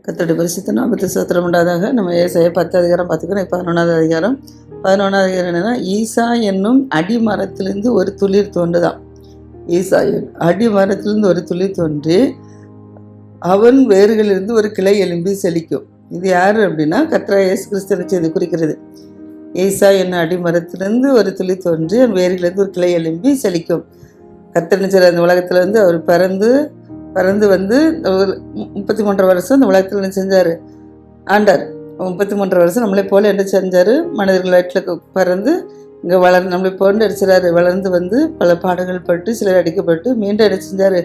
கர்த்தருடைய பரிசுத்த நாமத்துக்கு ஸ்தோத்திரம் உண்டாதாக. நம்ம ஏசாயா 10 அதிகாரம் பார்த்துக்கிறோம். 11வது அதிகாரம். 11வது அதிகாரம் என்னென்னா, ஈசா என்னும் அடிமரத்திலிருந்து ஒரு துளிர் தோன்றுதான். ஈசா அடிமரத்திலிருந்து ஒரு துளிர் தோன்றி அவன் வேர்களிலிருந்து ஒரு கிளை எழும்பி செழிக்கும். இது யார் அப்படின்னா, கர்த்தராகிய இயேசு கிறிஸ்துவை செய்து குறிக்கிறது. ஈசா என்னும் அடிமரத்திலிருந்து ஒரு துளிர் தோன்றி அவன் வேர்களிலிருந்து ஒரு கிளை எழும்பி செழிக்கும். கர்த்தர் நினைச்சார், அந்த உலகத்தில் அவர் பிறந்து வந்து ஒரு 33 வருஷம் இந்த உலகத்தில் என்ன செஞ்சார்? ஆண்டார். 33 வருஷம் நம்மளை போல என்ன செஞ்சார்? மனிதர்கள் வயிற்றில் பிறந்து இங்கே நம்மளை போன்று அடிச்சிடாரு. வளர்ந்து வந்து பல பாடுகள் பட்டு சிலர் அடிக்கப்பட்டு மீண்டும் என்ன செஞ்சார்?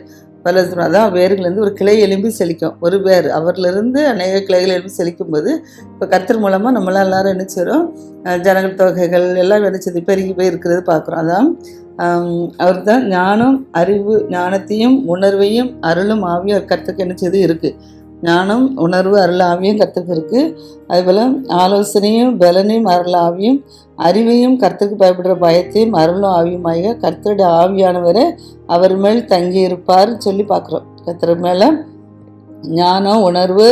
வளர்ந்து அதான் வேர்கள்லேருந்து ஒரு கிளை எலும்பி செழிக்கும். ஒரு வேர் அவர்லேருந்து அநேக கிளைகள் எலும்பி செழிக்கும் போது இப்போ கர்த்தர் மூலமாக நம்மளாம் எல்லாரும் என்ன செய்கிறோம்? ஜனங்கள் தொகைகள் எல்லாம் நினைச்சது பெருகி போய் இருக்கிறது பார்க்குறோம். அதான் அவர் தான் ஞானம், அறிவு, ஞானத்தையும் உணர்வையும் அருளும் ஆவியும் கர்த்தருக்கு என்ன செய்து இருக்குது. ஞானம், உணர்வு, அருள் ஆவியும் கர்த்தருக்கு இருக்குது. அதுபோல் ஆலோசனையும் பலனையும் அருள் ஆவியும் அறிவையும் கர்த்தருக்கு பயப்படுற பயத்தையும் அருளும் ஆவியுமாக கர்த்தருடைய ஆவியானவரை அவர் மேல் தங்கி இருப்பார் சொல்லி பார்க்குறோம். கர்த்தர் மேலே ஞானம், உணர்வு,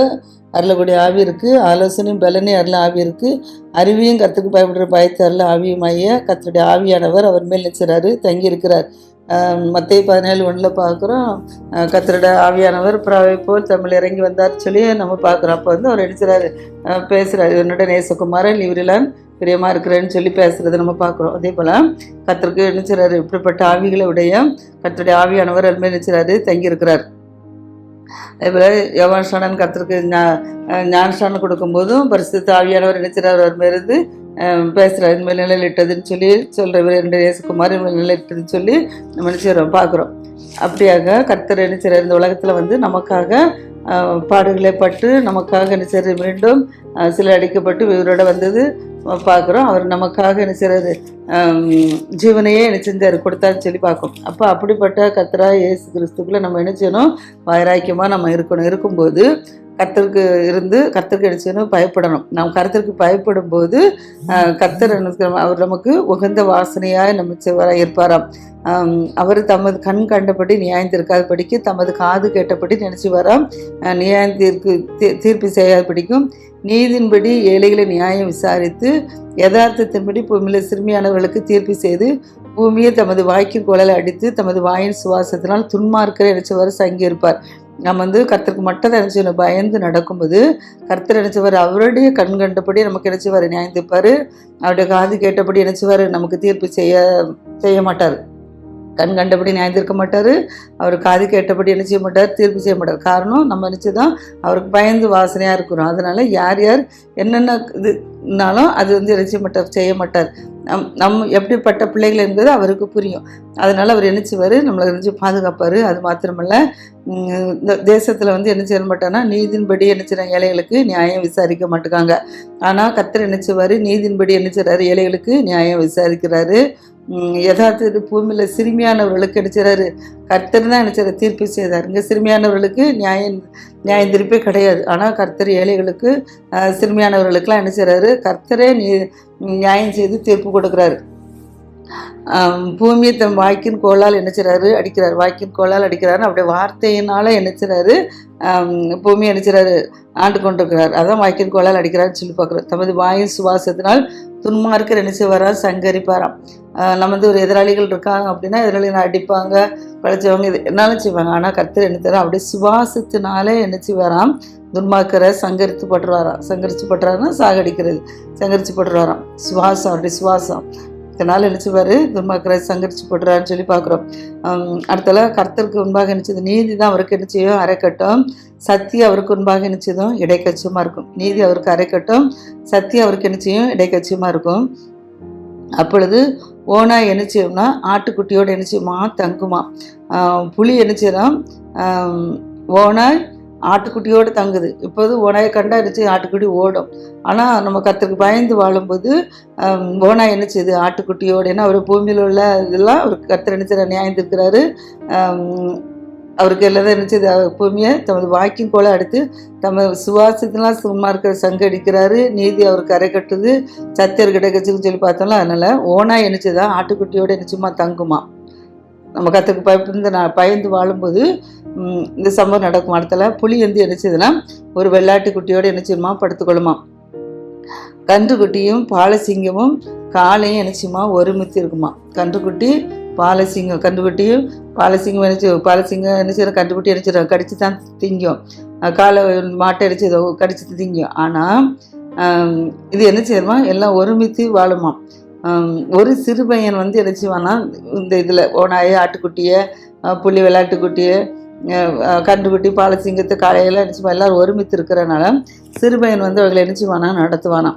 அருளக்கூடிய ஆவி இருக்குது. ஆலோசனையும் பலனையும் அருள் ஆவி இருக்குது. அறிவியும் கர்த்தருக்கு பயப்படுற பயத்தை அருள் ஆவியுமாய கர்த்தருடைய ஆவியானவர் அவர் மேல் நினைச்சாரு, தங்கி இருக்கிறார். மத்தேயு 17:1 பார்க்குறோம். கர்த்தருடைய ஆவியானவர் புறாவை போல் தமிழ் இறங்கி வந்தார் சொல்லி நம்ம பார்க்குறோம். அப்போ அவர் நினைச்சாரு, பேசுகிறார், என்னோட நேசகுமாரன் இவரெல்லாம் பிரியமாக இருக்கிறேன்னு சொல்லி பேசுகிறத நம்ம பார்க்குறோம். அதே போல் கர்த்தருக்கு நினைச்சாரு, இப்படிப்பட்ட ஆவிகளை உடைய கர்த்தருடைய ஆவியானவர் அவர் மேல் நினைச்சாரு, தங்கி இருக்கிறார். அதேபோல் யோவான் ஸ்நானன் கர்த்தருக்கு ஞானஸ்நானம் கொடுக்கும்போதும் பரிசுத்த ஆவியானவர் நினைச்சார், அவர் மேலிருந்து பேசுகிறார், இந்த மேல் நிலையிட்டதுன்னு சொல்லி சொல்கிற ரெண்டு நேசகுமார் மேல் நிலையிட்டதுன்னு சொல்லி நம்ம நினைச்சிடறோம் பார்க்குறோம். அப்படியாக கர்த்தர் நினைச்சார், இந்த உலகத்தில் வந்து நமக்காக பாடுகளை பட்டு நமக்காக நினைச்சார், மீண்டும் சில அடிக்கப்பட்டு இவரோட வந்தது பார்க்குறோம். அவர் நமக்காக நினைச்சாரு, ஜீவனையே என்ன செஞ்சார், கொடுத்தான்னு சொல்லி பார்க்கும். அப்போ அப்படிப்பட்ட கர்த்தராகிய இயேசு கிறிஸ்துக்குள்ளே நம்ம என்ன செய்யணும்? வைராக்கியமாக நம்ம இருக்கணும். இருக்கும்போது கர்த்தருக்கு என்ன செய்யணும்? பயப்படணும். நாம் கர்த்தருக்கு பயப்படும் போது கர்த்தர் அவர் நமக்கு உகந்த வாசனையாக நம்ம இருப்பாராம். அவர் தமது கண் கண்டபடி நியாயந்திருக்காதபடிக்கு தமது காது கேட்டபடி நினச்சி வராம். தீர்ப்பு செய்யாதபடிக்கும் நீதியின்படி ஏழைகளை நியாயம் விசாரித்து யதார்த்தத்தின்படி பூமியில் சிறுமியானவர்களுக்கு தீர்ப்பு செய்து பூமியை தமது வாய்க்கின் குழலை அடித்து தமது வாயின் சுவாசத்தினால் துன்மார்க்கரை நினைச்சவர் சங்கியிருப்பார். நம்ம கர்த்தருக்கு மட்டும் தான் நினைச்சு பயந்து நடக்கும்போது கர்த்தர் நினைச்சவர் அவருடைய கண் கண்டபடி நமக்கு நினைச்சவர் நியாயந்திருப்பார். அவருடைய காது கேட்டபடி நினைச்சவர் நமக்கு தீர்ப்பு செய்ய மாட்டார். கண் கண்டபடி நியாயந்திருக்க மாட்டார். அவர் காது கேட்டபடி என்ன செய்ய மாட்டார்? தீர்ப்பு செய்ய மாட்டார். காரணம் நம்ம நினச்சிதான் அவருக்கு பயந்து வாசனையாக இருக்கிறோம். அதனால் யார் என்னென்ன இதுனாலும் அது என்ன செய்ய மாட்டார். நம்ம எப்படிப்பட்ட பிள்ளைகள் என்பது அவருக்கு புரியும். அதனால் அவர் என்ன செய்வார்? நம்மளை நினச்சி பாதுகாப்பார். அது மாத்திரமல்ல, இந்த தேசத்தில் என்ன செய்ய மாட்டார்னா நீதியின்படி என்ன செய்கிறாங்க, ஏழைகளுக்கு நியாயம் விசாரிக்க மாட்டேங்காங்க. ஆனால் கர்த்தர் என்ன செய்வார்? நீதியின்படி என்ன செய்கிறாரு? ஏழைகளுக்கு நியாயம் விசாரிக்கிறாரு. யதார்த்த பூமியில் சிறுமியானவர்களுக்கு நினைச்சாரு, கர்த்தர் தான் நினைச்சாரு தீர்ப்பு செய்தார். இங்கே சிறுமியானவர்களுக்கு நியாயம் திருப்பே கிடையாது. ஆனால் கர்த்தர் ஏழைகளுக்கு சிறுமியானவர்களுக்கெல்லாம் என்ன செய்கிறாரு? கர்த்தரே நியாயம் செய்து தீர்ப்பு கொடுக்குறாரு. பூமியை தன் வாய்க்கின் கோளால் நினைச்சாரு அடிக்கிறார். வாய்க்கின் கோளால் அடிக்கிறாரு. அப்படியே வார்த்தையினால நினைச்சாரு பூமியை நினைச்சாரு ஆண்டு கொண்டிருக்கிறார். அதான் வாய்க்கின் கோளால் அடிக்கிறாருன்னு சொல்லி பார்க்குறோம். தமது வாயின் சுவாசத்தினால் துன்மார்க்கர் நினைச்சு வராது சங்கரிப்பாராம். நம்ம ஒரு எதிராளிகள் இருக்காங்க அப்படின்னா எதிராளிகள் அடிப்பாங்க, பழிச்சவங்க இது என்னாலும் செய்வாங்க. ஆனால் கர்த்தர் என்ன தர அப்படியே சுவாசத்தினாலே நினைச்சு வராம் துன்மார்க்கரை சங்கரித்து பட்டுறாருன்னா சாகடிக்கிறது, சங்கரித்து பட்டுறாராம். சுவாசம், அப்படி சுவாசம் இதனால் நினச்சிவார் துன்மார்க்கரை சங்கரித்து போட்டுறாருன்னு சொல்லி பார்க்குறோம். அடுத்தல கர்த்தருக்கு முன்பாக நினச்சது நீதி தான் அவருக்கு நிச்சயம் அரைக்கட்டும், சத்தியம் அவருக்கு முன்பாக நிச்சயதும் இடைக்கட்சியமாக இருக்கும். நீதி அவருக்கு அரைக்கட்டும், சத்தியம் அவருக்கு நிச்சயம் இடைக்கட்சியமாக இருக்கும். அப்பொழுது ஓனாய் என்ன செய்யும்னா ஆட்டுக்குட்டியோடு என்ன செய்யுமா? தங்குமா. புலி என்ன செய்யலாம்? ஓனாய் ஆட்டுக்குட்டியோடு தங்குது. இப்போது ஓனாயை கண்டா இருந்துச்சு ஆட்டுக்குட்டி ஓடும். ஆனால் நம்ம கர்த்தருக்கு பயந்து வாழும்போது ஓனாய் என்ன செய்யுது? ஆட்டுக்குட்டியோடு. ஏன்னா அவர் பூமியில் உள்ள இதெல்லாம் அவருக்கு கர்த்தர் என்ன செய்ய நியாயந்திருக்கிறாரு. அவருக்கு எல்லாதான் நினைச்சது பூமியை தமது வாக்கின் போல அடுத்து தமது சுவாசத்தினால் சும்மார்க்கிற சங்கடிக்கிறாரு. நீதி அவருக்கு அரை கட்டுது, சத்தியர் கிடைக்கச்சுன்னு சொல்லி பார்த்தோம்ல. அதனால் ஓனாய் நினைச்சதான் ஆட்டுக்குட்டியோடு நிச்சயமாக தங்குமா. நம்ம கர்த்தருக்கு பயந்து வாழும்போது இந்த சம்பவம் நடக்கும். இடத்துல புலி வந்து என்னச்சுதுன்னா ஒரு வெள்ளாட்டு குட்டியோடு என்னச்சுமா படுத்துக்கொள்ளுமா. கன்றுக்குட்டியும் பாலசிங்கமும் காலையும் என்னச்சுமா ஒருமித்து இருக்குமா. கன்றுக்குட்டி பாலசிங்கம், கன்றுக்குட்டியும் பாலசிங்கம் பாலசிங்கம் என்ன செய்யணும், கன்றுக்குட்டி நினச்சிடும் கடிச்சு தான் திங்கும், காலை மாட்டை அடிச்சு கடிச்சு திங்கும். ஆனால் இது என்ன செய்யணுமா, எல்லாம் ஒருமித்து வாழுமா. ஒரு சிறு பையன் வந்து என்ன செய்வானா, இந்த இதில் ஓனாயை ஆட்டுக்குட்டியை புள்ளி வெள்ளாட்டுக்குட்டியை கன்றுக்குட்டி பாலசிங்கத்தை காலையெல்லாம் நினச்சிப்பா எல்லோரும் ஒருமித்து இருக்கிறனால சிறுபையன் வந்து அவங்களை நினச்சிவானா நடத்துவானா.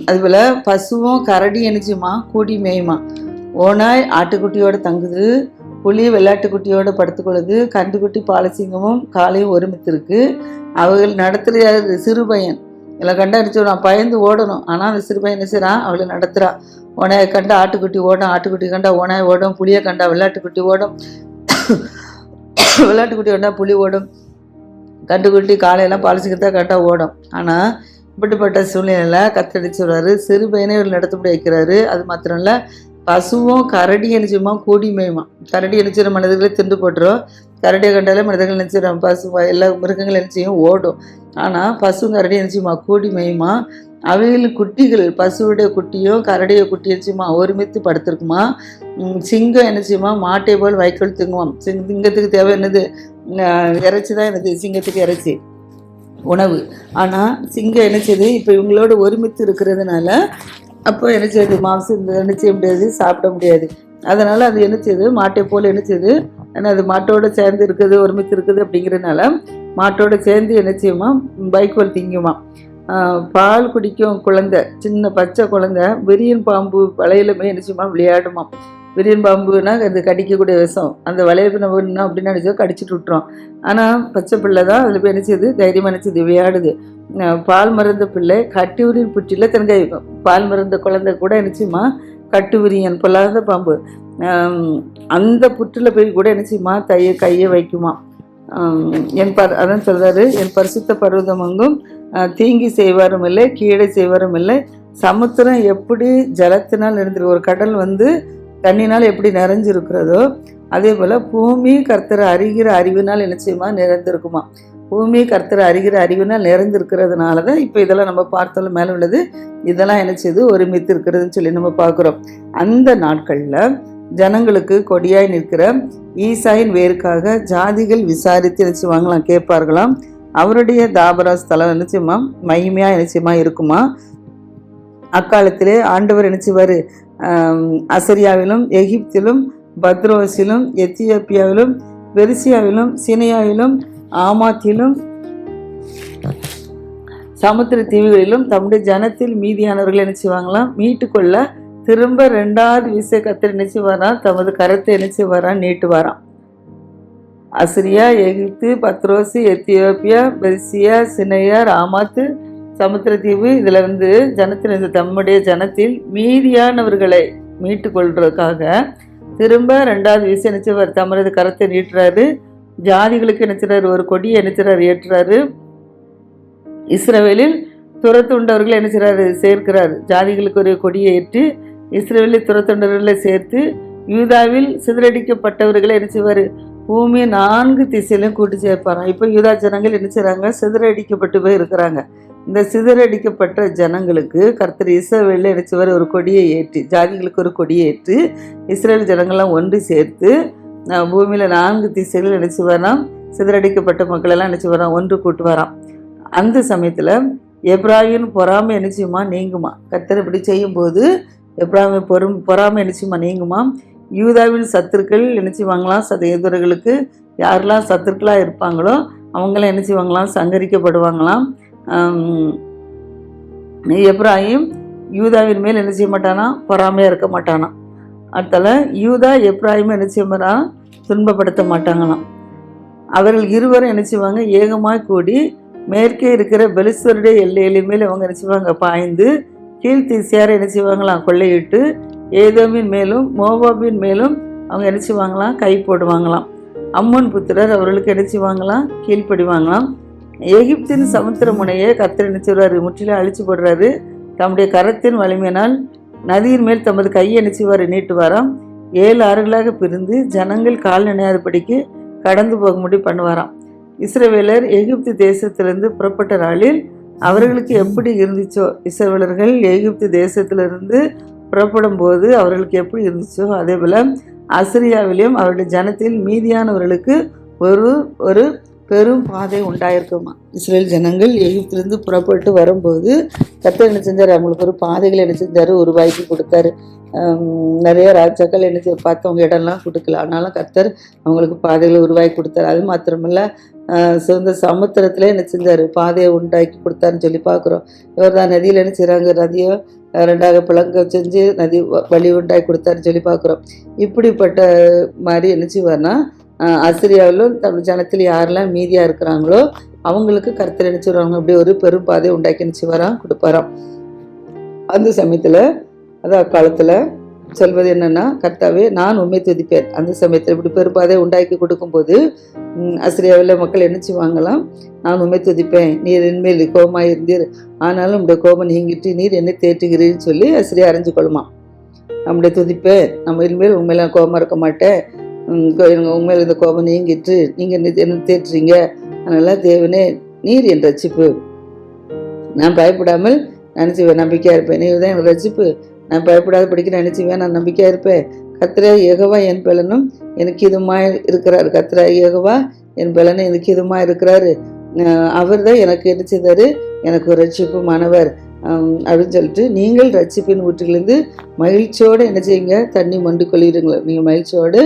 அதுபோல் பசுவும் கரடி நினச்சிமா கூடி மேயுமா. ஓனாய் ஆட்டுக்குட்டியோடு தங்குது, புலி வெள்ளாட்டுக்குட்டியோடு படுத்துக்கொள்ளுது, கன்றுக்குட்டி பாலசிங்கமும் காலையும் ஒருமித்து இருக்கு. அவர்கள் நடத்துகிற சிறுபையன் எல்லாம் கண்டா அடிச்சுடும், பயந்து ஓடணும். ஆனால் அந்த சிறுபையன் என்ன செய்கிறான், அவளை நடத்துகிறான். ஓனாயை கண்டா ஆட்டுக்குட்டி ஓடும், ஆட்டுக்குட்டி கண்டா ஓனாய் ஓடும், புளியை கண்டா வெள்ளாட்டுக்குட்டி ஓடும், வெள்ளாட்டுக்குட்டி கண்டா புளி ஓடும், கன்றுக்குட்டி காலையெல்லாம் பாலசிங்கத்தான் கண்டா ஓடும். ஆனால் இப்படிப்பட்ட சூழ்நிலையில் கத்தடிச்சு சொல்கிறாரு, சிறு பையனை இவர் நடத்தப்படி வைக்கிறாரு. அது மாத்திரம் இல்லை, பசுவும் கரடி நினைச்சுமா கூடி மேயுமா. கரடி நினைச்சிட மனிதர்களை திண்டு போட்டுரும், கரடியை கண்டாலே மனிதர்கள் நினைச்சிடும், பசு எல்லா மிருகங்கள் நினைச்சியும் ஓடும். ஆனால் பசுவும் கரடி நினைச்சுமா கூடி மேயுமா. அவைகளின் குட்டிகள் பசுவுடைய குட்டியும் கரடியை குட்டி நினைச்சுமா ஒருமித்து படுத்திருக்குமா. சிங்கம் என்னச்சுமா மாட்டை போல் வைக்கோல் திங்குவான். சிங்கத்துக்கு தேவை என்னது, இறைச்சி தான் என்னது, சிங்கத்துக்கு இறைச்சி உணவு. ஆனால் சிங்கம் என்னச்சது இப்போ இவங்களோட ஒருமித்து இருக்கிறதுனால அப்போ என்னச்சது மாம்சம் என்ன செய்ய முடியாது, சாப்பிட முடியாது. அதனால் அது என்னச்சது மாட்டை போல் என்னச்சது, ஏன்னா அது மாட்டோடு சேர்ந்து இருக்குது, ஒருமித்து இருக்குது. அப்படிங்கிறதுனால மாட்டோடு சேர்ந்து என்ன செய்யுமா, வைக்கோல் திங்குமா. பால் குடிக்கும் குழந்தை, சின்ன பச்சை குழந்தை விரியன் பாம்பு வலையிலுமே நிச்சயமா விளையாடுமா. விரியன் பாம்புனா அது கடிக்கக்கூடிய விஷம், அந்த வலையில நம்ம அப்படின்னு நினச்சோ கடிச்சிட்டு விட்டுரும். ஆனால் பச்சை பிள்ளை தான் அதில் போய் நினச்சது தைரியமாக நினச்சது விளையாடுது. பால் மருந்த பிள்ளை கட்டு விரியன் புற்றியில் தன் கை வைக்கும். பால் மருந்த குழந்தை கூட நிச்சயமா கட்டு விரியன் பொல்லாத பாம்பு அந்த புற்றில் போய் கூட நிச்சயமா கையை வைக்குமா. அதான் சொல்கிறாரு, என் பரிசுத்த பர்வதம் அங்கும் தீங்கி செய்வாரும் இல்லை, கீழே செய்வாரும் இல்லை. சமுத்திரம் எப்படி ஜலத்தினால் நிறைந்திருக்கு, ஒரு கடல் வந்து தண்ணினால் எப்படி நிறைஞ்சிருக்கிறதோ அதே போல் பூமி கர்த்தரை அறிகிற அறிவினால் என்ன செய்யுமா நிறைந்திருக்குமா. பூமி கர்த்தரை அறிகிற அறிவினால் நிறைந்திருக்கிறதுனால தான் இப்போ இதெல்லாம் நம்ம பார்த்தாலும் மேலே உள்ளது இதெல்லாம் என்ன செய்யுது ஒருமித்து இருக்கிறதுன்னு சொல்லி நம்ம பார்க்குறோம். அந்த நாட்களில் ஜனங்களுக்கு கொடியாய் நிற்கிற ஈசாயின் வேருக்காக ஜாதிகள் விசாரித்து நினைச்சுவாங்களாம், கேட்பார்களாம். அவருடைய தாபரா ஸ்தலம் நிச்சயமா மகிமையாக நிச்சயமா இருக்குமா. அக்காலத்திலே ஆண்டவர் நினைச்சுவார் அசரியாவிலும் எகிப்திலும் பத்ரோஸிலும் எத்தியோப்பியாவிலும் பெருசியாவிலும் சினியாவிலும் ஆமாத்திலும் சமுத்திர தீவுகளிலும் தம்முடைய ஜனத்தில் மீதியானவர்கள் நினைச்சுவாங்களாம் மீட்டுக்கொள்ள திரும்ப 2வது விசை கத்தர் நினைச்சு வரான், தமது கரத்தை நினைச்சு வரான், நீட்டு வரான். அசிரியா, எகிப்து, பத்ரோசு, எத்தியோப்பியா, பெர்சியா, சினையா, ராமாத்து, சமுத்திரத்தீவு இதில் வந்து ஜனத்தில் தம்முடைய ஜனத்தில் மீதியானவர்களை மீட்டு கொள்றதுக்காக திரும்ப 2வது விசை நினைச்சவர் தமது கரத்தை நீட்டுறாரு. ஜாதிகளுக்கு நினைச்சுறாரு, ஒரு கொடியை நினைச்சுறாரு, ஏற்றுறாரு. இஸ்ரவேலில் துரத்துண்டவர்களை நினைச்சுறாரு, சேர்க்கிறார். ஜாதிகளுக்கு ஒரு கொடியை ஏற்று இஸ்ரவேலில் துரத்துண்டவர்களை சேர்த்து யூதாவில் சிதறடிக்கப்பட்டவர்களை நினைச்சுவார் பூமி 4 திசையிலும் கூட்டி சேர்ப்பாராம். இப்போ யூதா ஜனங்கள் என்ன செய்கிறாங்க, சிதறடிக்கப்பட்டு போய் இருக்கிறாங்க. இந்த சிதறடிக்கப்பட்ட ஜனங்களுக்கு கர்த்தர் இஸ்ரவேலில் நினைச்சவர் ஒரு கொடியை ஏற்றி, ஜாதிகளுக்கு ஒரு கொடியை ஏற்று இஸ்ரேல் ஜனங்கள்லாம் ஒன்று சேர்த்து பூமியில் 4 திசைகள் நினைச்சு வரான். சிதறடிக்கப்பட்ட மக்களெல்லாம் நினைச்சு வரான், ஒன்று கூட்டு வரான். அந்த சமயத்தில் எப்ராஹிம் பொறாமை நிச்சயமா நீங்குமா. கர்த்தர் இப்படி செய்யும்போது எப்ராஹிம் பொறாமை நிச்சயமா நீங்குமா. யூதாவின் சத்துருக்கள் நினைச்சுவாங்களாம், சதேதர்களுக்கு யாரெல்லாம் சத்துருக்களாக இருப்பாங்களோ அவங்களாம் நினைச்சுவாங்களாம், சங்கரிக்கப்படுவாங்களாம். எப்ராஹிம் யூதாவின் மேல் என்ன செய்ய மாட்டானா, பொறாமையாக இருக்க மாட்டானா. அடுத்தால யூதா எப்ராஹிம் என்ன செய்ய துன்பப்படுத்த மாட்டாங்களாம். அவர்கள் இருவரும் என்ன செய்வாங்க, ஏகமாக கூடி மேற்கே இருக்கிற பெலிஸ்தருடைய எல்லையிலே மேல் அவங்க என்ன செய்வாங்க பாய்ந்து கீழ்த்திசையாரை என்ன செய்வாங்களாம் கொள்ளையிட்டு ஏதோமின் மேலும் மோவாபின் மேலும் அவங்க என்ன செய்வாங்களாம் கை போடுவாங்களாம். அம்மோன் புத்திரர் அவர்களுக்கு என்ன செய்வாங்களாம் கீழ்ப்படிவாங்களாம். எகிப்தின் சமுத்திர முனையை கர்த்தர் என்ன செய்வார், முற்றிலும் அழிச்சு போடுறாரு. தம்முடைய கரத்தின் வலிமையினால் நதியின் மேல் தமது கையை என்ன செய்வார், நீட்டுவாராம். 7 ஆறுகளாக பிரிந்து ஜனங்கள் கால் நினையாதபடிக்கு கடந்து போகும்படி பண்ணுவாராம். இஸ்ரவேலர் எகிப்து தேசத்திலிருந்து புறப்பட்ட நாளில் அவர்களுக்கு எப்படி இருந்துச்சோ, இஸ்ரவேலர்கள் எகிப்து தேசத்திலிருந்து புறப்படும் போது அவர்களுக்கு எப்படி இருந்துச்சோ அதே போல் அசிரியாவிலும் அவருடைய ஜனத்தில் மீதியானவர்களுக்கு ஒரு ஒரு பெரும் பாதை உண்டாயிருக்குமா. இஸ்ரேல் ஜனங்கள் எகிப்திலிருந்து புறப்பட்டு வரும்போது கர்த்தர் என்ன செஞ்சார், அவங்களுக்கு ஒரு பாதைகளை என்ன செஞ்சார், உருவாக்கி கொடுத்தாரு. நிறைய ராஜாக்கள் என்ன செய்ய பார்த்தவங்க இடம்லாம் கொடுக்கல, ஆனாலும் கர்த்தர் அவங்களுக்கு பாதைகளை உருவாக்கி கொடுத்தாரு. அது மாத்திரமில்ல, சொந்த சமுத்திரத்தில் என்ன செஞ்சார், பாதையை உண்டாக்கி கொடுத்தாருன்னு சொல்லி பார்க்குறோம். இவர்தான் நதியில் என்ன செய்கிறாங்க, நதியை 2ஆக பிளங்க செஞ்சு நதி வழி உண்டாக்கி கொடுத்தாருன்னு சொல்லி பார்க்குறோம். இப்படிப்பட்ட மாதிரி என்ன செய்வார்னா, அசிரியாவிலும் தமிழ் ஜனத்தில் யாரெல்லாம் மீதியாக இருக்கிறாங்களோ அவங்களுக்கு கர்த்தர் என்ன செய்வாங்க, அப்படி ஒரு பெரும் பாதையை உண்டாக்கி என்ன செய்வாராம், கொடுப்பாராம். அந்த சமயத்தில் அதான் அக்காலத்தில் சொல்வது என்னென்னா, கர்த்தாவே நான் உண்மை துதிப்பேன். அந்த சமயத்தில் இப்படி பெரும்பாதை உண்டாக்கி கொடுக்கும்போது அசிரியாவில் மக்கள் என்ன செய்வாங்களாம், நான் உண்மை துதிப்பேன், நீர் என்மேல் கோபமாக இருந்தீர், ஆனாலும் நம்முடைய கோபம் நீங்கிட்டு நீர் என்னை தேற்றுகிறீன்னு சொல்லி அசிரியா அறிஞ்சு கொள்ளுமா. நம்முடைய துதிப்பேன், நம்ம இனிமேல் உண்மையில கோபமாக இருக்க மாட்டேன், உண்மையில் இந்த கோபம் நீங்கிட்டு நீங்கள் என்ன தேற்றுறீங்க, அதனால் தேவனே நீர் என் ரட்சிப்பு, நான் பயப்படாமல் நினச்சிவேன், நம்பிக்கையாக இருப்பேன், நீர் தான் என் ரட்சிப்பு, நான் பயப்படாத படிக்க நினச்சிவேன், நான் நம்பிக்கையாக இருப்பேன். கர்த்தரே யெகோவா என் பலனும் எனக்கு இதுமாய் இருக்கிறார், கர்த்தரே யெகோவா என் பலனும் எனக்கு இதுமாய் இருக்கிறாரு, அவர் தான் எனக்கு என்ன செய்தார், எனக்கு ஒரு ரட்சிப்புமானவர் அப்படின்னு சொல்லிட்டு, நீங்கள் ரட்சிப்பின் ஊற்றிலிருந்து மகிழ்ச்சியோடு என்ன செய்யுங்க, தண்ணி மண்டு கொள்வீங்களா, நீங்கள் மகிழ்ச்சியோடு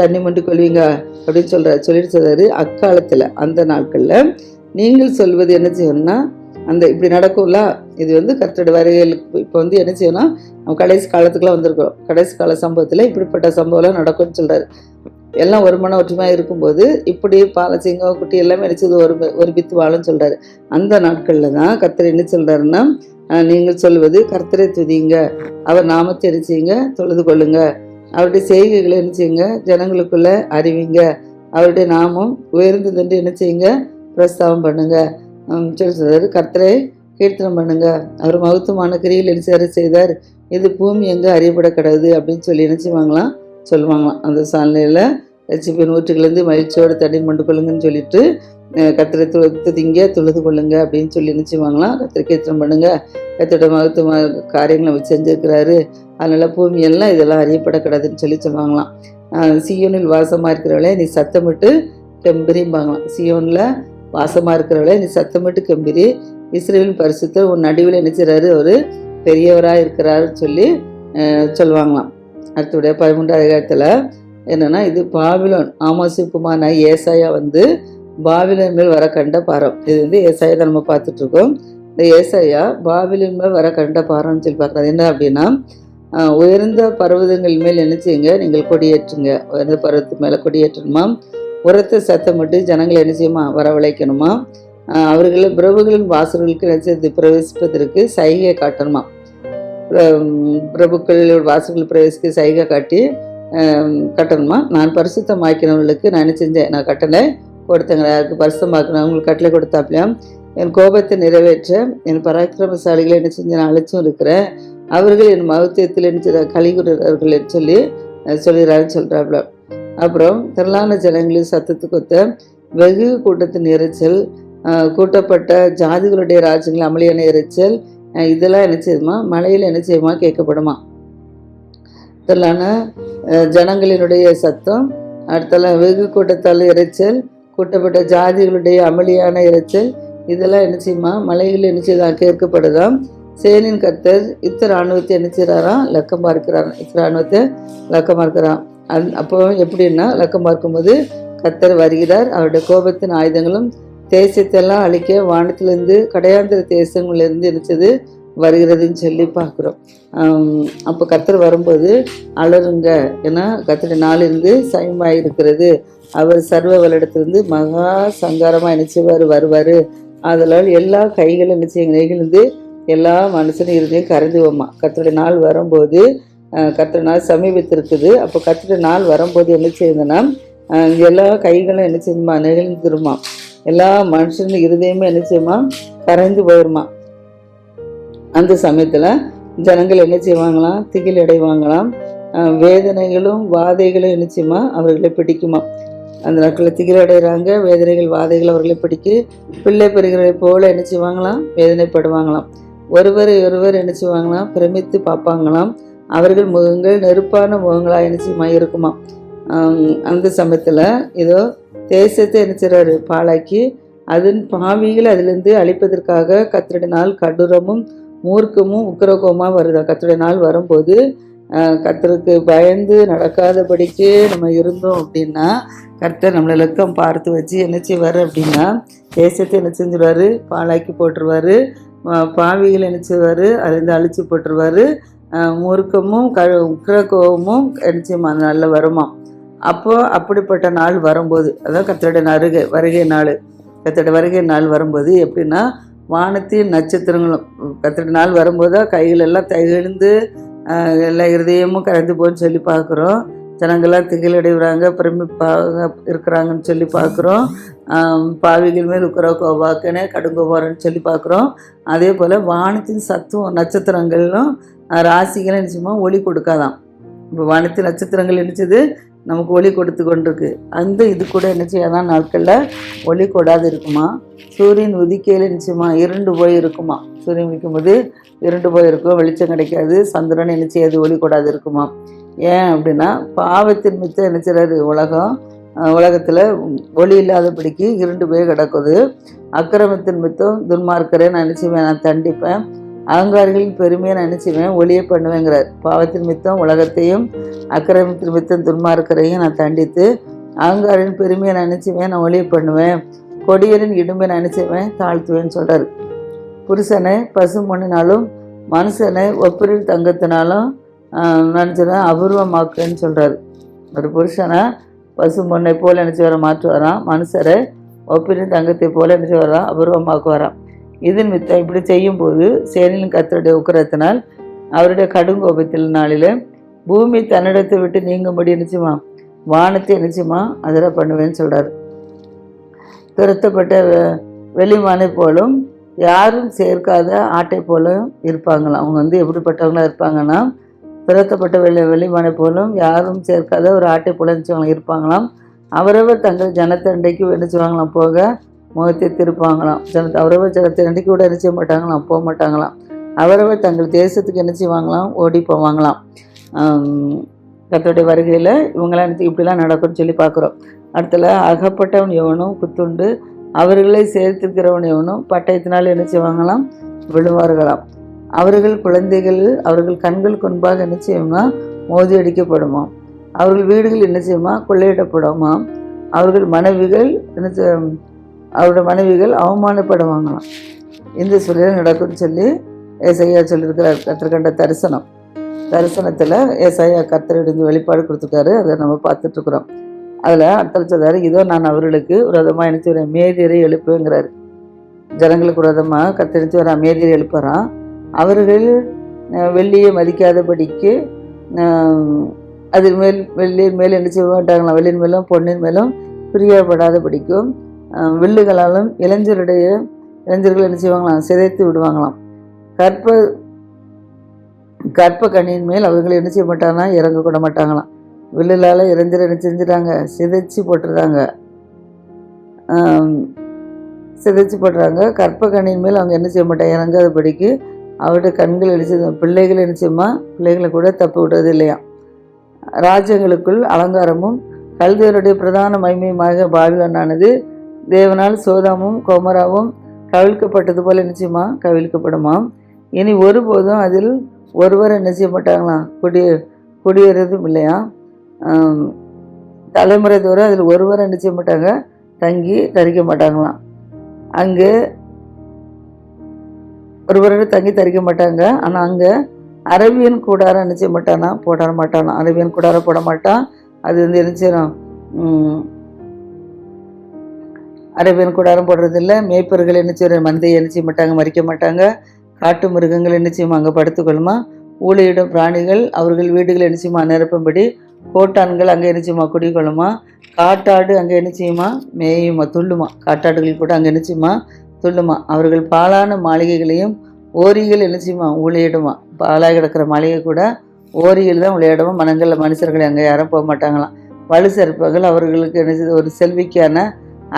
தண்ணி மண்டு கொள்வீங்க அப்படின்னு சொல்லிட்டு சொல்கிறாரு. அக்காலத்தில் அந்த நாட்களில் நீங்கள் சொல்வது என்ன செய்யணும்னா, அந்த இப்படி நடக்கும்ல, இது கர்த்தரோட வருகைகளுக்கு இப்போ என்ன செய்யணும், நம்ம கடைசி காலத்துக்குலாம் வந்திருக்கிறோம், கடைசி கால சம்பவத்தில் இப்படிப்பட்ட சம்பவம்லாம் நடக்கும்னு சொல்கிறாரு. எல்லாம் ஒரு மன ஒற்றுமையாக இருக்கும்போது இப்படி பாலசிங்கம் குட்டி எல்லாமே நினச்சது ஒரு பித்து வாழும்னு சொல்கிறாரு. அந்த நாட்களில் தான் கர்த்தர் என்ன சொல்கிறாருன்னா, நீங்கள் சொல்வது கர்த்தரை துதிங்க, அவர் நாமத்தை என்ன செய்யுங்க, தொழுது கொள்ளுங்க, அவருடைய செய்கைகளை என்ன செய்யுங்க, ஜனங்களுக்குள்ள அறிவிங்க, அவருடைய நாமம் உயர்ந்ததுன்று என்ன செய்யுங்க, பிரஸ்தாபம் பண்ணுங்க சொல்லி சொல்கிறாரு. கர்த்தரை கீர்த்தனம் பண்ணுங்க, அவர் மகத்துவமான கிரியில் என்ன செய்தார், இது பூமி எங்கே அறியப்பட கிடவுது அப்படின்னு சொல்லி என்ன செய்வாங்களாம், சொல்லுவாங்களாம். அந்த சூழ்நிலையில் ரட்சிப்பின் ஊற்றுலேருந்து மகிழ்ச்சியோடு தண்ணி மண்டு கொள்ளுங்கன்னு சொல்லிட்டு கர்த்தரை துதிங்க தொழுது கொள்ளுங்க அப்படின்னு சொல்லி என்ன செய்வாங்களாம், கர்த்தரை கீர்த்தனம் பண்ணுங்க, கர்த்தரோட மகத்துவ காரியங்களை அவர் செஞ்சுருக்கிறாரு, அதனால் பூமி எல்லாம் இதெல்லாம் அறியப்பட கிடதுன்னு சொல்லி சொல்லுவாங்களாம். சியோனில் வாசமாக இருக்கிறவளே நீ சத்தமிட்டு கெம்பரிம்பாங்களாம், சியோனில் வாசமாக இருக்கிறவளே நீ சத்தமிட்டு கெம்பிரி, இஸ்ரவேலின் பரிசுத்தர் உன் நடுவில் நினைச்சிறாரு, ஒரு பெரியவராக இருக்கிறாருன்னு சொல்லி சொல்லுவாங்களாம். அடுத்தபடிய 13ஆம் அதிகாரத்தில் என்னென்னா, இது பாபிலோன் ஆமோசுக்குமான ஏசாயா பாபிலோன் மேல் வர கண்ட பாரம். இது ஏசாயா தான் நம்ம பார்த்துட்ருக்கோம். இந்த ஏசாயா பாபிலோன் மேல் வர கண்ட பாரம்னு சொல்லி பார்க்குறது என்ன அப்படின்னா, உயர்ந்த பர்வதங்கள் மேல் என்ன செய்யுங்க, நீங்கள் கொடியேற்றுங்க, உயர்ந்த பர்வத்து மேலே கொடியேற்றணுமா, உரத்த சத்தமிட்டு ஜனங்களை என்ன செய்யுமா, வரவழைக்கணுமா, அவர்கள் பிரபுகளின் வாசல்களுக்கு நினைச்சது பிரவேசிப்பதற்கு சைகை காட்டணுமா, பிரபுக்கள் வாசல்கள் பிரவேசிக்க சைகை காட்டி கட்டணுமா, நான் பரிசுத்தமாக்கினவர்களுக்கு நான் என்ன செஞ்சேன், நான் கட்டளை கொடுத்தேங்க, யாருக்கு பரிசுத்தமாக்கணும் அவங்களுக்கு கட்டளை கொடுத்தாப்லையாம், என் கோபத்தை நிறைவேற்ற என் பராக்கிரமசாலிகளை என்ன செஞ்ச நான் அழைச்சும் இருக்கிறேன், அவர்கள் என் மகத்துவத்தில் என்ன கலிகுறர்கள் சொல்லி சொல்கிறாருன்னு சொல்கிறாப்புல. அப்புறம் திரளான ஜனங்களின் சத்தத்துக்கு ஒத்த வெகு கூட்டத்தின் இறைச்சல், கூட்டப்பட்ட ஜாதிகளுடைய ராஜ்யங்கள் அமளியான இறைச்சல், இதெல்லாம் என்ன செய்யுமா, மலையில் என்ன செய்யுமா கேட்கப்படுமா, திரளான ஜனங்களினுடைய சத்தம், அடுத்தலாம் வெகு கூட்டத்தால் இறைச்சல், கூட்டப்பட்ட ஜாதிகளுடைய அமளியான இறைச்சல், இதெல்லாம் என்ன செய்யுமா, மலையில் என்ன செய்தான் கேட்கப்படுதாம். சேனின் கர்த்தர் இராணுவத்தை என்ன செய்கிறாராம், லக்கம் பார்க்கிறாராம், இராணுவத்தை லக்கம் பார்க்கிறான். அப்போ எப்படின்னா, லக்கம் பார்க்கும்போது கர்த்தர் வருகிறார், அவருடைய கோபத்தின் ஆயுதங்களும் தேசத்தெல்லாம் அழிக்க வானத்திலிருந்து கடையாந்திர தேசங்களிலிருந்து நினைச்சது வருகிறதுன்னு சொல்லி பார்க்குறோம். அப்போ கர்த்தர் வரும்போது அலருங்க, ஏன்னா கர்த்தருடைய நாளிலிருந்து சமயமாக இருக்கிறது, அவர் சர்வ வல்லிடத்திலிருந்து மகா சங்காரமாக நினைச்சவர் வருவார், அதனால் எல்லா கைகளும் நிச்சயம் நெகிழ்ந்து எல்லா மனுஷனும் இருந்தையும் கரைந்துவோமா. கர்த்தருடைய நாள் வரும்போது, கர்த்தருடைய நாள் சமீபத்திருக்குது, அப்போ கர்த்தருடைய நாள் வரும்போது என்ன செய்யுதுன்னா, எல்லா கைகளும் என்ன செய்யுமா, நெகிழ்ந்துருமா, எல்லா மனுஷனும் இருதயமே என்ன செய்யுமா, கரைந்து போயிருமா. அந்த சமயத்தில் ஜனங்கள் என்ன செய்வாங்களாம், திகில் அடைவாங்களாம், வேதனைகளும் வாதைகளும் நிச்சயமா அவர்களை பிடிக்குமா. அந்த நாட்களில் திகிலடைகிறாங்க, வேதனைகள் வாதைகள் அவர்களை பிடிக்கு. பிள்ளை பெறுகிறதை போல என்ன செய்வாங்களாம், வேதனைப்படுவாங்களாம். ஒருவரை ஒருவர் என்ன செய்வாங்களாம், பிரமித்து பார்ப்பாங்களாம். அவர்கள் முகங்கள் நெருப்பான முகங்களாக என்ன செய்யுமா இருக்குமா. அந்த சமயத்தில் ஏதோ தேசத்தை என்ன செய்கிறாரு, பாழாக்கி அதன் பாவிகள் அதிலிருந்து அழிப்பதற்காக கர்த்தருடைய நாள் கடூரமும் மூர்க்கமும் உக்கிரகோமாக வருதா. கர்த்தருடைய நாள் வரும்போது கர்த்தருக்கு பயந்து நடக்காதபடிக்கு நம்ம இருந்தோம் அப்படின்னா கர்த்தர் நம்மளை இலக்கம் பார்த்து வச்சு என்ன செய்வார் அப்படின்னா தேசத்தை என்ன செஞ்சிருவார், பாழாக்கி போட்டுருவார். பாவிகள் என்ன செய்வார், அதுலேருந்து அழிச்சு போட்டுருவார். மூர்க்கமும் உக்கிரகோபமும் நிச்சயமா அந்த நாளில் வருமா. அப்போது அப்படிப்பட்ட நாள் வரும்போது, அதான் கர்த்தருடைய வருகை நாள், கர்த்தருடைய வருகை நாள் வரும்போது எப்படின்னா வானத்தின் நட்சத்திரங்களும் கர்த்தருடைய நாள் வரும்போது கைகள் எல்லாம் தகிழ்ந்து எல்லா இருதயமும் கரைந்து போன்னு சொல்லி பார்க்குறோம். ஜனங்கள்லாம் திகிலடைகிறாங்க, பிரமிப்பாக இருக்கிறாங்கன்னு சொல்லி பார்க்குறோம். பாவிகள் மேல் உக்கிர கோபாக்கனே கடுங்கோபாரன்னு சொல்லி பார்க்குறோம். அதே போல் வானத்தின் சத்துவம் நட்சத்திரங்களும் ராசிகளும் நிச்சயமா ஒளி கொடுக்காதான். இப்போ வானத்தின் நட்சத்திரங்கள் நினச்சது நமக்கு ஒளி கொடுத்து கொண்டிருக்கு. அந்த இது கூட என்ன செய்யாதான் நாட்களில் ஒளி கொடாது இருக்குமா. சூரியன் உதிக்கையில் நிச்சயமா இருண்டு போய் இருக்குமா. சூரியன் உதிக்கும்போது இருண்டு போய் இருக்கும், வெளிச்சம் கிடைக்காது. சந்திரன் என்ன செய்யாது, ஒளி கொடாது இருக்குமா. ஏன் அப்படின்னா பாவத்தின் மித்தம் என்ன செய்றாரு, உலகத்தில் ஒளி இல்லாதபடிக்கு இருண்டு போய் கிடக்குது. அக்கிரமத்தின் மித்தம் துன்மார்க்கரை நான் நினைச்சுவேன், நான் தண்டிப்பேன். அகங்காரிகளின் பெருமையை நான் நினைச்சுவேன், ஒளியை பண்ணுவேங்கிறார். பாவத்தின் மித்தம் உலகத்தையும் அக்கிரமத்தின் மித்தம் துன்மார்க்கரையும் நான் தண்டித்து அகங்காரின் பெருமையை நான் நினைச்சுவேன், நான் ஒளியை பண்ணுவேன். கொடியரின் இடும்பை நான் நினைச்சுவேன், தாழ்த்துவேன்னு சொல்கிறார். புருஷனை பசு மண்ணினாலும் மனுஷனை ஒப்பிரில் தங்கத்தினாலும் நினச்சிடுவேன் அபூர்வமாக்குன்னு சொல்கிறார். ஒரு புருஷனை பசு மண்ணை போல் நினச்சி வர மாற்று வரான், மனுஷரை ஒப்பிரில் தங்கத்தை போல் நினச்சி வரான், அபூர்வமாக்கு வரான். இதன் மித்தம் இப்படி செய்யும்போது சேனையின் கர்த்தருடைய உக்கிரத்தினால் அவருடைய கடுங்கோபத்தில் நாளில் பூமி தன்னிடத்தை விட்டு நீங்கும்படி நிச்சயமா வானத்தை நிச்சயமா அதில் பண்ணுவேன்னு சொல்கிறார். துரத்தப்பட்ட வெளிமானை போலும் யாரும் சேர்க்காத ஆட்டை போலும் இருப்பாங்களாம். அவங்க எப்படிப்பட்டவங்களாம் இருப்பாங்கன்னா துரத்தப்பட்ட வெளிமானை போலும் யாரும் சேர்க்காத ஒரு ஆட்டை போல நினச்சவங்களாம் இருப்பாங்களாம். அவரவர் தங்கள் ஜனத்தண்டைக்கு நினச்சிவாங்களாம், போக முகத்தை திருப்பாங்களாம். அவரவர் ஜனத்தண்டைக்கு கூட என்ன செய்ய மாட்டாங்களாம், போக மாட்டாங்களாம். அவரவர் தங்கள் தேசத்துக்கு என்ன செய்வாங்களாம், ஓடி போவாங்களாம். கர்த்தருடைய வருகையில் இவங்களாம் இப்படிலாம் நடக்கும்னு சொல்லி பார்க்குறோம். அடுத்தல அகப்பட்டவன் எவனும் குத்துண்டு அவர்களை சேர்த்திருக்கிறவன் எவனும் பட்டயத்தினால் என்ன செய்வாங்களாம், விழுவார்களாம். அவர்கள் குழந்தைகள் அவர்கள் கண்கள் கொன்பாக என்ன செய்யுமா, மோதி அடிக்கப்படுமா. அவர்கள் வீடுகள் என்ன செய்யுமா, கொள்ளையிடப்படுமா. அவர்கள் மனைவிகள் அவருடைய மனைவிகள் அவமானப்படுவாங்களாம். இந்த சொல்லியில் நடக்கும்னு சொல்லி ஏசாயா சொல்லியிருக்கிறார். கர்த்தர் கண்ட தரிசனத்தில் ஏசாயா கர்த்தரிடம் வெளிப்பாடு கொடுத்துருக்காரு. அதை நம்ம பார்த்துட்ருக்குறோம். அதில் அடுத்த சொல்றாரு, இதோ நான் அவர்களுக்கு விரோதமாக நினச்சி வரேன், மேதியரை எழுப்புங்கிறாரு. ஜனங்களுக்கு விரோதமாக கத்தரித்து வர மேதியரை எழுப்புறான். அவர்கள் வெள்ளியை மதிக்காதபடிக்கு அதில் வெள்ளியின் மேல் என்ன செய்ய மாட்டாங்களாம், வெள்ளியின் மேலும் பொன்னின் மேலும் பிரியப்படாதபடிக்கும் வில்லுகளாலும் இளைஞர்கள் என்ன செய்வாங்களாம், சிதைத்து விடுவாங்களாம். கற்ப கண்ணியின் மேல் அவர்கள் என்ன செய்ய மாட்டாங்கன்னா இறங்க கூட மாட்டாங்களாம். வில்லுலால் இளைஞர் என்ன செஞ்சுட்டாங்க, சிதைச்சி போட்டுறாங்க. கற்ப கண்ணியின் மேல் அவங்க என்ன செய்ய மாட்டாங்க, இறங்காதபடிக்கு அவருடைய கண்கள் என்ன பிள்ளைகள் என்ன செய்யுமா, பிள்ளைகளை கூட தப்பு விடுறது இல்லையா. ராஜ்யங்களுக்குள் அலங்காரமும் கல்தேருடைய பிரதான மகிமையுமாக பாபிலோனானது தேவனால் சோதாமும் கோமராவும் கவிழ்க்கப்பட்டது போல நிச்சயமா கவிழ்க்கப்படுமாம். இனி ஒருபோதும் அதில் ஒருவர் என்ன செய்ய மாட்டாங்களாம், குடியேறதும் இல்லையா. தலைமுறை தோறும் அதில் ஒருவர் என்ன செய்ய மாட்டாங்க, தங்கி தரிக்க மாட்டாங்களாம். அங்கே ஒருவரோட தங்கி தரிக்க மாட்டாங்க. ஆனால் அங்கே அரபியன் கூடாரம் என்ன செய்ய மாட்டானா, போட மாட்டானா. அரபியன் கூடாரம் போட மாட்டான். அது என்ன செய்யணும், அரபியன் கூடாரம் போடுறது இல்லை. மேய்ப்பர்கள் என்ன செய்ய, மந்தையை என்ன செய்ய மாட்டாங்க, மறிக்க மாட்டாங்க. காட்டு மிருகங்கள் என்ன செய்யுமா, அங்கே படுத்துக்கொள்ளுமா. ஊழையிடும் பிராணிகள் அவர்கள் வீடுகள் என்ன செய்யுமா நிரப்பும்படி கோட்டான்கள் அங்கே என்ன செய்யுமா குடிக்கொள்ளுமா. காட்டாடு அங்கே என்ன செய்யுமா, மேயுமா, துள்ளுமா. காட்டாடுகள் கூட அங்கே என்ன செய்யுமா, துள்ளுமா. அவர்கள் பாலான மாளிகைகளையும் ஓரிகள் என்ன செய்யுமா, ஊழையிடுமா. பாலாக கிடக்கிற மாளிகை கூட ஓரியில் தான் விளையாடவும் மனங்களில் மனுஷர்கள் அங்கே யாரும் போக மாட்டாங்களாம். வலு சர்ப்பங்கள் அவர்களுக்கு என்ன செய்யுது, ஒரு செல்விக்கான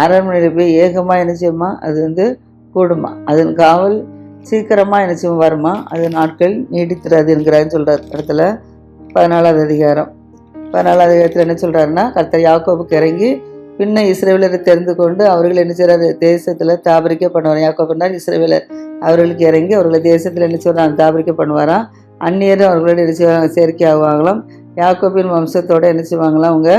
அரண்மனையில் போய் ஏகமாக என்ன செய்யுமா, அது கூடுமா, அதன் காவல் சீக்கிரமாக என்ன செய்யும் வருமா, அது நாட்கள் நீடித்துறாது என்கிறாருன்னு சொல்கிறார். இடத்துல 14வது அதிகாரம் 14வது அதிகாரத்தில் என்ன சொல்கிறாருன்னா, கர்த்தர் யாக்கோபுக்கு இறங்கி பின்ன இஸ்ரவேலரை தெரிந்து கொண்டு அவர்கள் என்ன செய்கிறாரு, தேசத்தில் தாபரிக்க பண்ணுவார். யாக்கோபுனார் இஸ்ரவேலர். அவர்களுக்கு இறங்கி அவர்களை தேசத்தில் என்ன செய்வார், தாபரிக்க பண்ணுவாராம். அந்நியரும் அவர்களோட என்ன செய்வாங்க, செயற்கை ஆகுவாங்களாம். யாக்கோபின் வம்சத்தோடு என்ன செய்வாங்களாம், அவங்க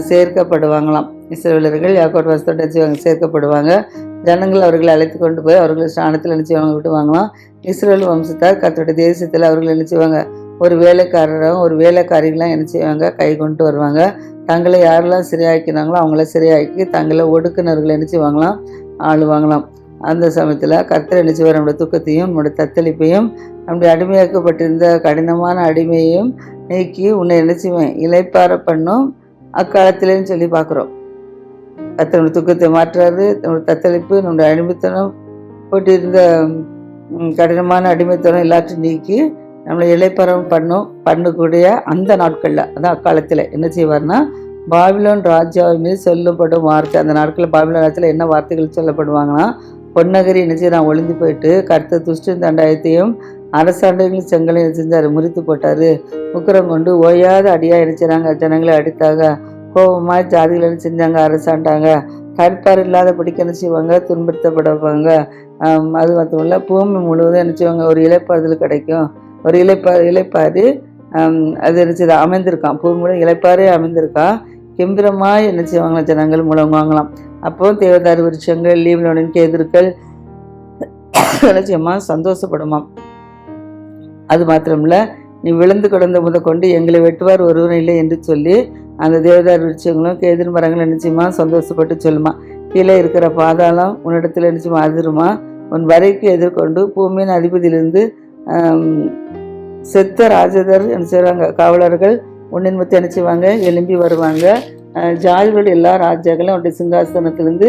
சேர்க்கப்படுவாங்களாம். இஸ்ரவேலர்கள் யாக்கோபு வம்சத்தோடு என்ன செய்வாங்க, சேர்க்கப்படுவாங்க. ஜனங்கள் அவர்களை அழைத்து கொண்டு போய் அவர்கள் ஸ்தானத்தில் என்ன செய்வாங்க, விட்டுவாங்களாம். இஸ்ரவேல் வம்சத்தார் கர்த்தருடைய தேசத்தில் அவர்கள் என்ன செய்வாங்க, ஒரு வேலைக்காரராகவும் ஒரு வேலைக்காரிகளாம் என்ன செய்வாங்க, கை கொண்டு வருவாங்க. தங்களை யாரெல்லாம் சிறையாக்கினாங்களோ அவங்கள சிறையாக்கி தங்களை ஒடுக்குனர்களை என்ன செய்வாங்களாம், ஆளுவாங்களாம். அந்த சமயத்தில் கர்த்தர் என்ன செய்வார், நம்முடைய துக்கத்தையும் நம்முடைய தத்தளிப்பையும் நம்முடைய அடிமையாக்கப்பட்டிருந்த கடினமான அடிமையையும் நீக்கி உன்னை என்ன செய்வேன், இளைப்பார பண்ணும் அக்காலத்திலேன்னு சொல்லி பார்க்குறோம். கர்த்தருடைய துக்கத்தை மாற்றாரு. நம்முடைய தத்தளிப்பு, நம்முடைய அடிமைத்தனம் போட்டிருந்த கடினமான அடிமைத்தனம் எல்லாத்தையும் நீக்கி நம்மளை இளைப்பாரம் பண்ணக்கூடிய அந்த நாட்களில், அதான் அக்காலத்தில் என்ன செய்வார்னா, பாபிலோன் ராஜாவின் மீது சொல்லப்படும் வார்த்தை. அந்த நாட்களில் பாபிலோன் ராஜ்யத்தில் என்ன வார்த்தைகள் சொல்லப்படுவாங்கன்னா, பொன்னகரி என்ன செய்ய ஒளிந்து போயிட்டு கர்த்தர் துஷ்டன் தண்டாயத்தையும் அரசாண்டைகளும் செங்கலையும் செஞ்சார், முறித்து போட்டார். உக்கிரம் கொண்டு ஓயாத அடியாக என்ன செய்கிறாங்க, ஜனங்களை அடித்தாங்க. கோபமாக ஜாதிகள் என்ன செஞ்சாங்க, அரசாண்டாங்க. கற்பார் இல்லாத படிக்க என்ன செய்வாங்க, துன்படுத்தப்படுவாங்க. அது மட்டும் பூமி முழுவதும் என்ன செய்வாங்க, ஒரு இளைப்பாறுதல் கிடைக்கும். ஒரு இளைப்பாறு அது என்ன செய்ய அமைந்திருக்கான், பூமி முழுவதும் இளைப்பாறே அமைந்திருக்கான். கெம்பீரமாக என்ன செய்வாங்களாம், ஜனங்கள் முழங்குவாங்களாம். அப்போது தேவதாரு விருட்சங்கள் லீபனோனின் கேதுருக்கள் நிச்சயமாக சந்தோஷப்படுமாம். அது மாத்திரமில்ல, நீ விழுந்து கிடந்த முதற்கொண்டு எங்களை வெட்டுவார் ஒருவரும் இல்லை என்று சொல்லி அந்த தேவதார் விருட்சங்களும் கேதிர் மரங்களும் நிச்சயமா சந்தோஷப்பட்டு சொல்லுமா. கீழே இருக்கிற பாதாளம் உன்னிடத்தில் நிச்சயமா அதிருமா. உன் வரைக்கு எதிர்கொண்டு பூமியின் அதிபதியிலிருந்து செத்த ராஜதர் என்ன செய்வாங்க, காவலர்கள் உன்னின் மத்தி என்ன செய்வாங்க, எழும்பி வருவாங்க. ஜாதிகளுடைய எல்லா ராஜாக்களும் அவருடைய சிங்காசனத்திலிருந்து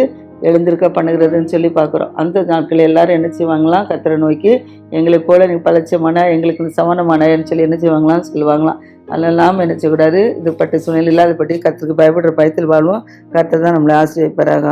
எழுந்திருக்க பண்ணுகிறதுன்னு சொல்லி பார்க்குறோம். அந்த நாட்கள் எல்லாரும் என்ன செய்வாங்களாம், கர்த்தரை நோக்கி எங்களை போல நீ பலட்சமான எங்களுக்கு சமானமானன்னு சொல்லி என்ன செய்வாங்களாம், சொல்லுவாங்களாம். அதெல்லாம் என்ன செய்யக்கூடாது, இது பட்ட சூழ்நிலை இல்லாத பற்றி கர்த்தருக்கு பயப்படுற பயத்தில் வாழ்வோம். கர்த்தர் தான் நம்மளை ஆசீர்வதிப்பாராக.